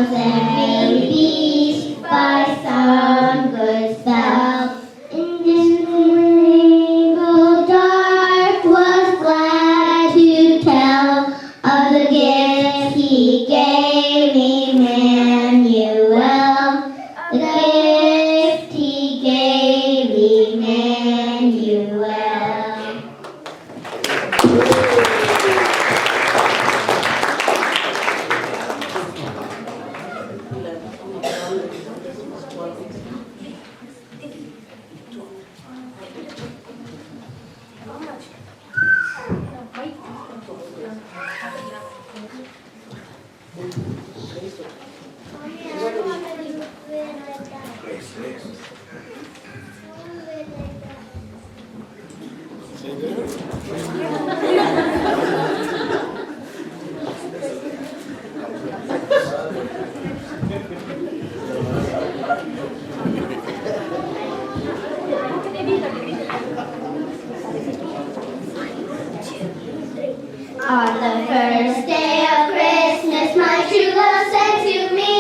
cows and babies by some good spell. In this rainbow dark was glad to tell of the gift he gave Emmanuel. The gift he gave Emmanuel. On the first day of Christmas, my true love sent to me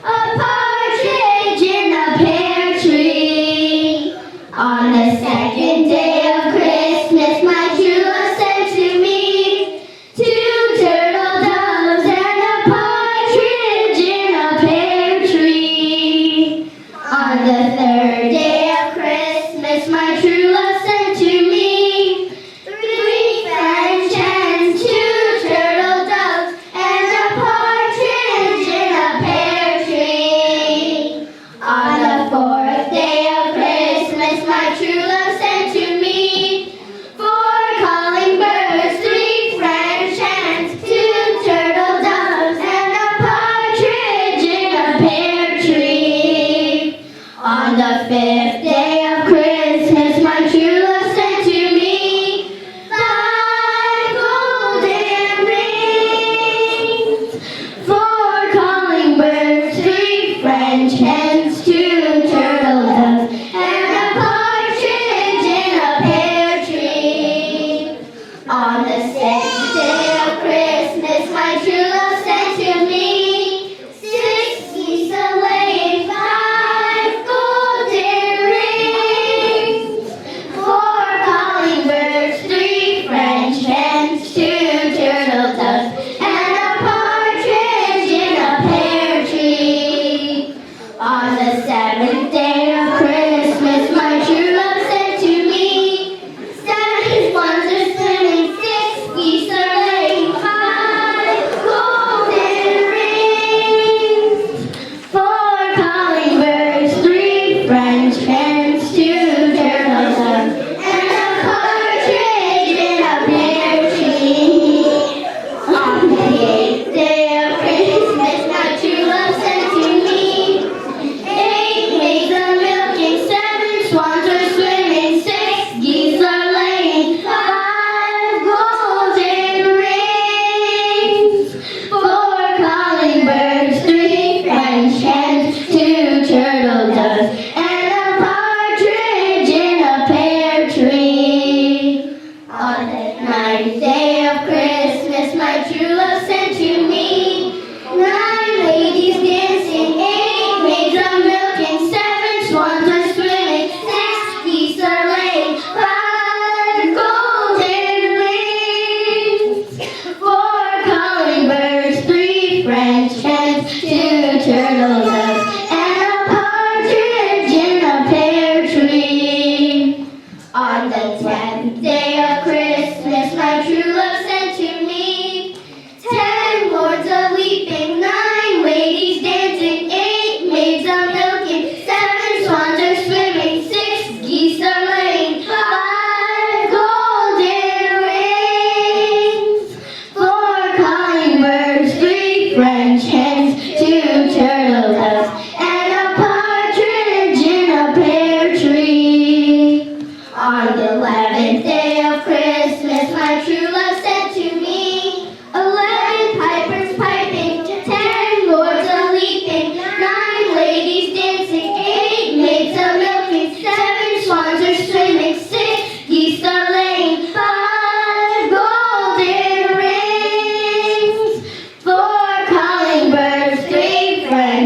a partridge in a pear tree. On the second day of Christmas, my true love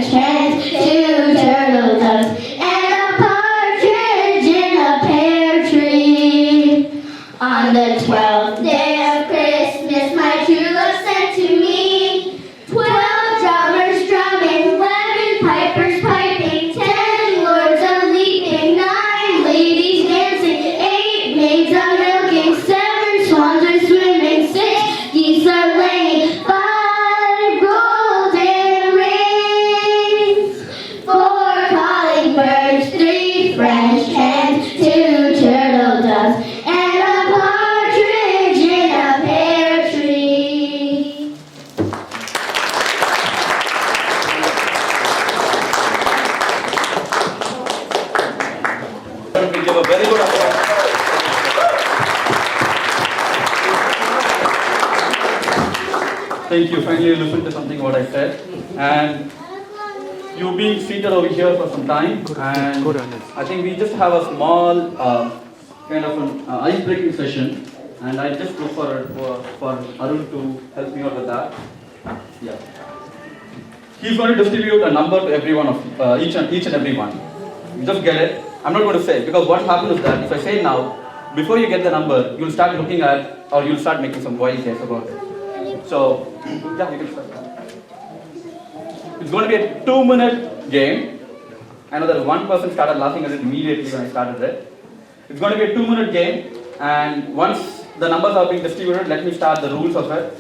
French hens, 2 turtle doves, and a partridge in a pear tree. On the 12th day of Christmas, my true love sent to me 12 drummers drumming, 11 pipers piping, 10 lords a leaping, 9 ladies dancing, 8 maids a milking, 7 swans are swimming, 6 geese are laying, 5 golden rings, 4 calling birds, 3 French hens, 2 turtle doves, and a partridge in a pear tree. We give a very good applause. Thank you. Finally, you listened to something what I said, and you've been seated over here for some time, and I think we just have a small kind of an ice-breaking session, and I just look for Arun to help me out with that. Yeah. He's going to distribute a number to every one of each and every one. You just get it. I'm not going to say, because what happens is that if I say now, before you get the number, you'll start looking at, or you'll start making some wild guess about it. So, yeah, you can start. It's going to be a 2-minute game. I know that one person started laughing at it immediately when I started it. It's going to be a 2-minute game, and once the numbers are being distributed, let me start the rules of it.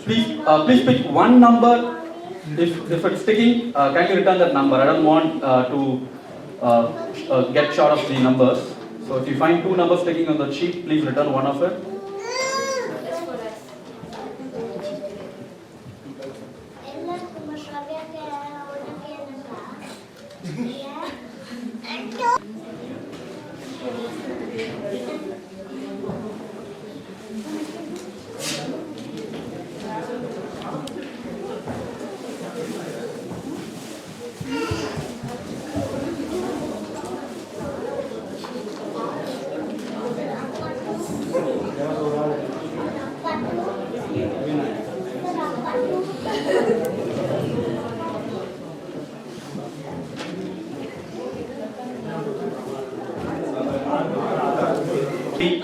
Please pick one number. If it's sticking, can you return that number? I don't want to get short of the numbers. So if you find 2 numbers sticking on the sheet, please return one of it.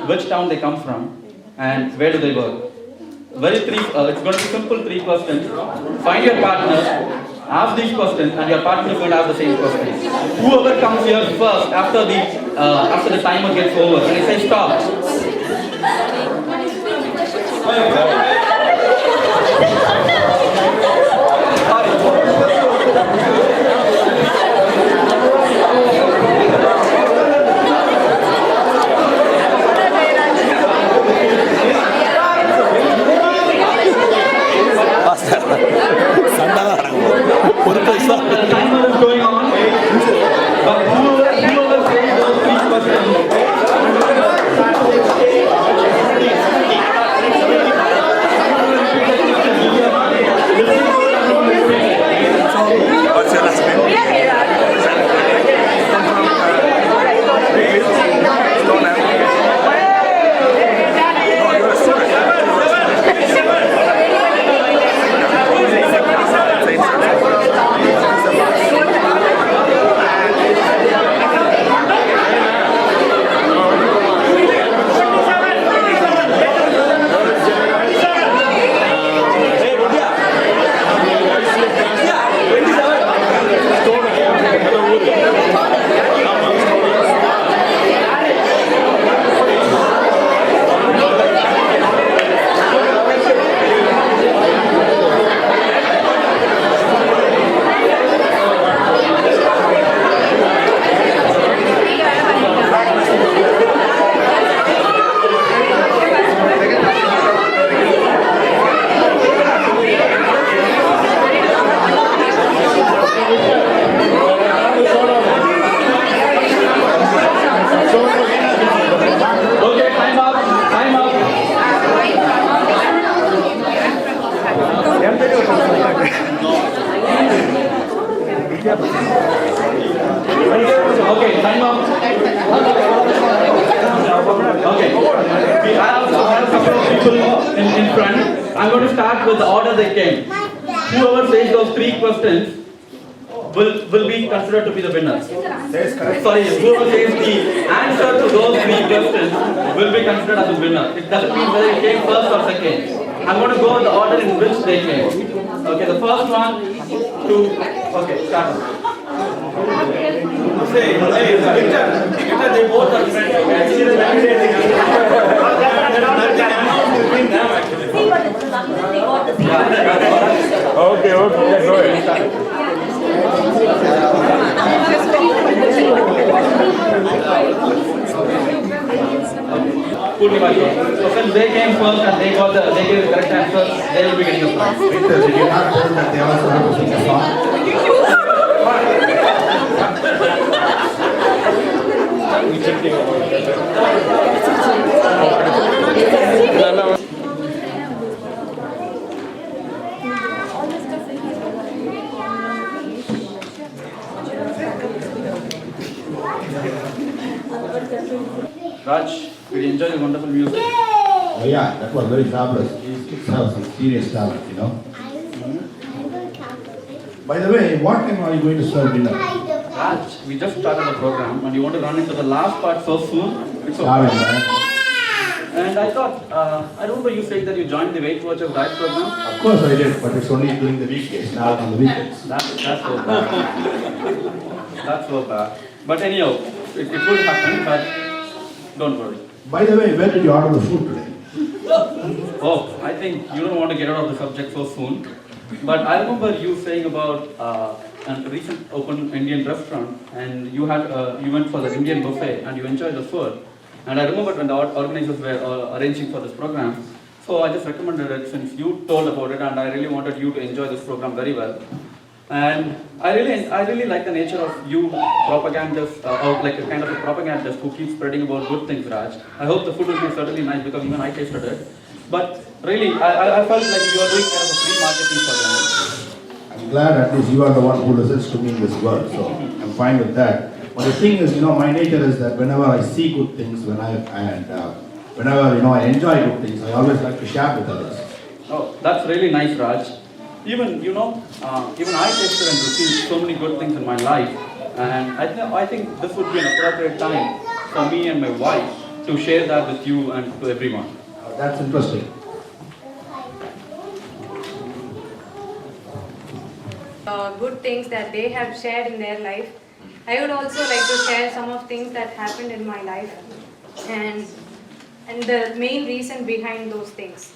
Which town they come from and where do they work. It's going to be simple 3 questions. Find your partner, ask these questions, and your partner is going to ask the same questions. Whoever comes here first after the timer gets over, when I say stop. The timer is going on, but whoever says those 3 questions. I'm going to start with the order they came. Whoever says those three questions will be considered to be the winner. Sorry, whoever says the answer to those three questions will be considered as the winner. It doesn't mean whether it came first or second. I'm going to go in the order in which they came. Okay, the first one to. Okay, start. Victor, they both are friends. Okay, yeah, go ahead. So since they came first and they gave the correct answer, they will be getting a prize. Victor, did you not told that they also have to sing a song? Raj, did you enjoy the wonderful music? Oh yeah, that was very fabulous. Kids have some serious talent, you know. By the way, what time are you going to serve dinner? Raj, we just started the program and you want to run into the last part so soon? It's Darling, okay. man. And I thought, I remember you saying that you joined the Weight Watchers diet program. Of course I did, but it's only during the weekdays, not on the weekends. That's so bad. That's so bad. But anyhow, it will happen, but don't worry. By the way, where did you order the food today? Oh, I think you don't want to get out of the subject so soon. But I remember you saying about a recent open Indian restaurant, and you went for the Indian buffet and you enjoyed the food. And I remember when the organizers were arranging for this program, so I just recommended it since you told about it, and I really wanted you to enjoy this program very well. And I really like the nature of you propagandist, or like a kind of a propagandist who keeps spreading about good things, Raj. I hope the food will be certainly nice because even I tasted it. But really, I felt like you are doing kind of a free marketing for them. I'm glad at least you are the one who listens to me in this world, so I'm fine with that. But the thing is, my nature is that whenever I see good things, whenever I enjoy good things, I always like to share with others. Oh, that's really nice, Raj. Even even I tasted and received so many good things in my life, and I think this would be an appropriate time for me and my wife to share that with you and to everyone. That's interesting. Good things that they have shared in their life. I would also like to share some of things that happened in my life and the main reason behind those things.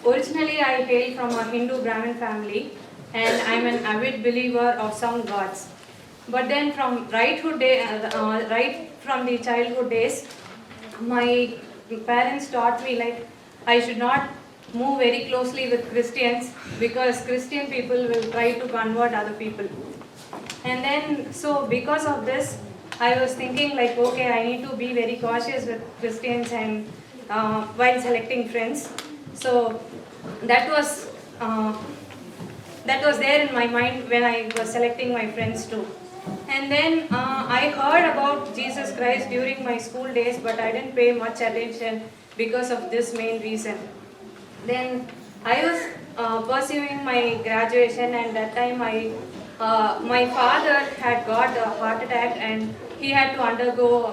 Originally, I hail from a Hindu Brahmin family, and I'm an avid believer of some gods. But then from right from the childhood days, my parents taught me like I should not move very closely with Christians because Christian people will try to convert other people. And then, so because of this, I was thinking like, okay, I need to be very cautious with Christians and while selecting friends. So that was there in my mind when I was selecting my friends too. And then I heard about Jesus Christ during my school days, but I didn't pay much attention because of this main reason. Then I was pursuing my graduation, and that time my father had got a heart attack, and he had to undergo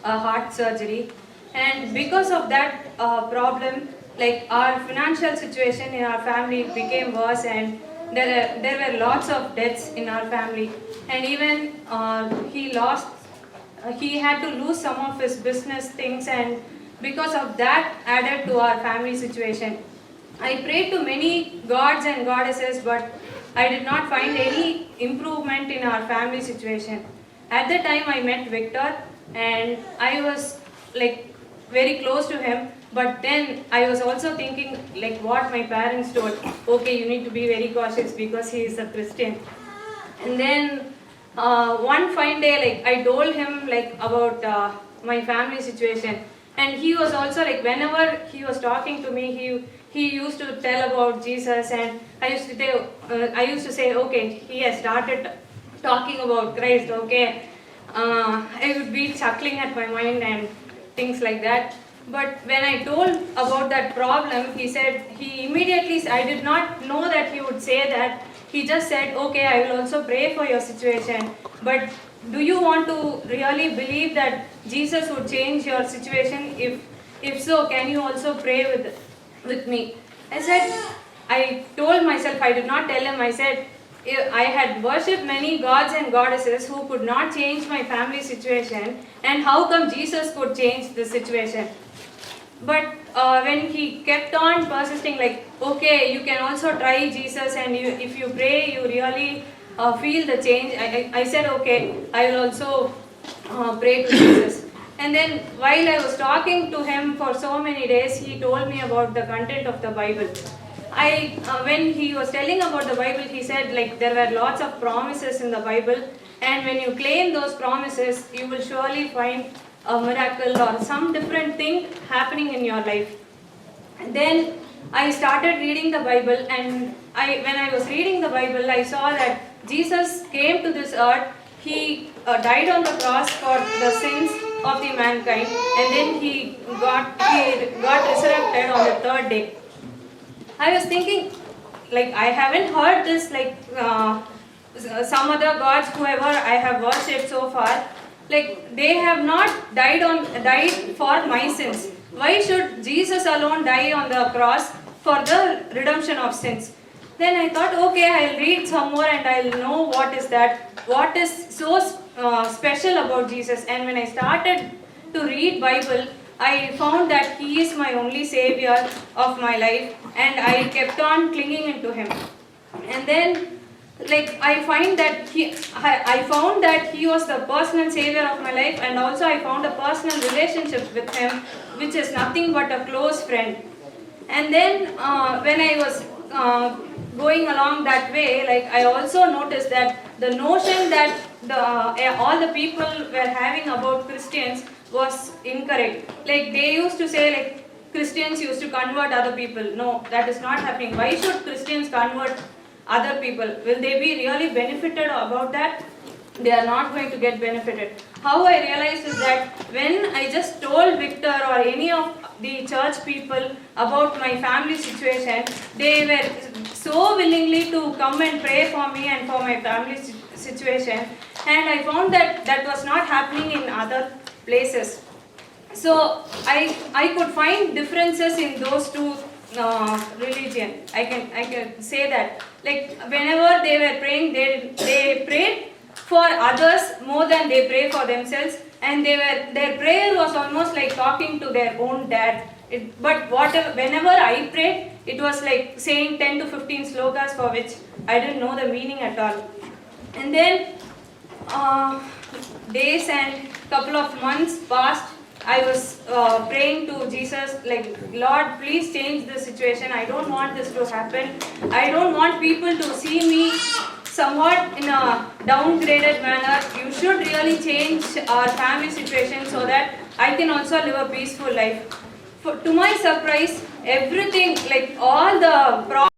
a heart surgery. And because of that problem, like our financial situation in our family became worse, and there were lots of debts in our family, and even he had to lose some of his business things, and because of that added to our family situation. I prayed to many gods and goddesses, but I did not find any improvement in our family situation. At the time I met Victor, and I was like very close to him, but then I was also thinking like what my parents told, okay, you need to be very cautious because he is a Christian. And then one fine day, like I told him like about my family situation, and he was also like whenever he was talking to me, he used to tell about Jesus, and I used to say, okay, he has started talking about Christ, okay. I would be chuckling at my mind and things like that. But when I told about that problem, he said, he immediately, I did not know that he would say that. He just said, okay, I will also pray for your situation. But do you want to really believe that Jesus would change your situation? If so, can you also pray with me? I said, I told myself, I did not tell him, I said, I had worshipped many gods and goddesses who could not change my family situation, and how come Jesus could change the situation? But when he kept on persisting, like, okay, you can also try Jesus, and if you pray, you really feel the change. I said, okay, I will also pray to Jesus. And then while I was talking to him for so many days, he told me about the content of the Bible. When he was telling about the Bible, he said, like, there were lots of promises in the Bible, and when you claim those promises, you will surely find a miracle or some different thing happening in your life. And then I started reading the Bible, and when I was reading the Bible, I saw that Jesus came to this earth. He died on the cross for the sins of the mankind, and then he got resurrected on the third day. I was thinking, like, I haven't heard this, like, some other gods, whoever I have worshipped so far, like, they have not died for my sins. Why should Jesus alone die on the cross for the redemption of sins? Then I thought, okay, I'll read some more and I'll know what is so special about Jesus. And when I started to read Bible, I found that he is my only savior of my life, and I kept on clinging into him. And then, like, I found that he was the personal savior of my life, and also I found a personal relationship with him, which is nothing but a close friend. And then when I was going along that way, like, I also noticed that the notion that all the people were having about Christians was incorrect. Like, they used to say, like, Christians used to convert other people. No, that is not happening. Why should Christians convert other people? Will they be really benefited about that? They are not going to get benefited. How I realized is that when I just told Victor or any of the church people about my family situation, they were so willingly to come and pray for me and for my family situation, and I found that that was not happening in other places. So I could find differences in those two religion. I can say that, like, whenever they were praying, they prayed for others more than they pray for themselves, and their prayer was almost like talking to their own dad. But whenever I prayed, it was like saying 10 to 15 slokas for which I didn't know the meaning at all. And then days and couple of months passed. I was praying to Jesus, like, Lord, please change the situation. I don't want this to happen. I don't want people to see me somewhat in a downgraded manner. You should really change our family situation so that I can also live a peaceful life. To my surprise, everything, like, all the problems